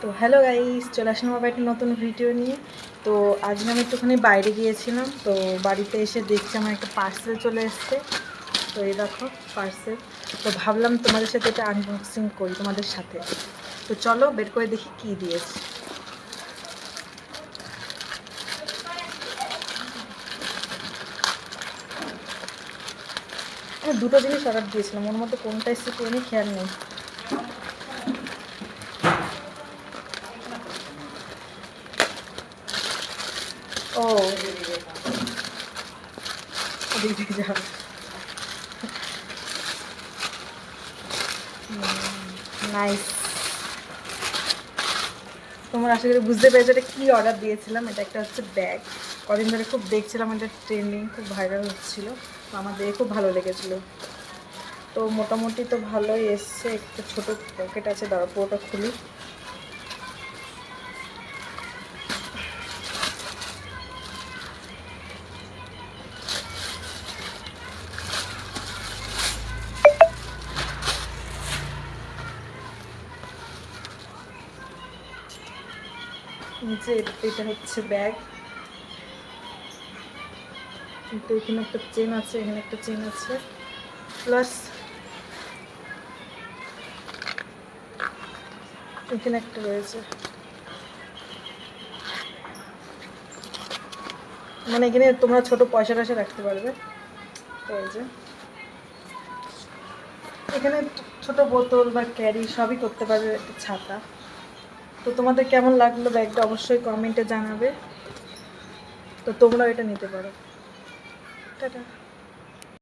তো hello guys, চলে আসলাম আবার একটা নতুন ভিডিও নিয়ে। তো আজকে আমি একটুখানি বাইরে গিয়েছিলাম, তো বাড়িতে এসে দেখছি আমার একটা পার্সেল চলে এসছে। তো এই দেখো পার্সেল। তো ভাবলাম তোমাদের সাথে এটা আনবক্সিং করি তোমাদের সাথে। তো চলো বের করে দেখি কি দিয়েছে। আমি দুটো জিনিস অর্ডার দিয়েছিলাম, ওর মধ্যে কোনটা এসছে কোনো খেয়াল নেই। ও দিদি যা, নাইস। তোমরা আশা করি বুঝতে পেরেছো এটা কী অর্ডার দিয়েছিলাম। এটা একটা হচ্ছে ব্যাগ। কদিন ধরে খুব দেখছিলাম, এটা ট্রেন্ডিং, খুব ভাইরাল হচ্ছিলো, তো আমার দেখে খুব ভালো লেগেছিলো। তো মোটামুটি তো ভালোই এসছে। একটা ছোটো পকেট আছে, দাঁড়া পুরোটা খুলি। নিচে এটা হচ্ছে ব্যাগ, কিন্তু এখানে একটা চেন আছে, এখানে একটা চেন আছে, প্লাস এখানে একটা রয়েছে। মানে এখানে তোমরা ছোট পয়সা টয়সা রাখতে পারবে। তো এই যে এখানে ছোট বোতল বা ক্যারি সবই করতে পারবে, একটা ছাতা। তো তোমাদের কেমন লাগলো ব্যাগটা অবশ্যই কমেন্টে জানাবে। তো তোমরাও এটা নিতে পারো। টাটা।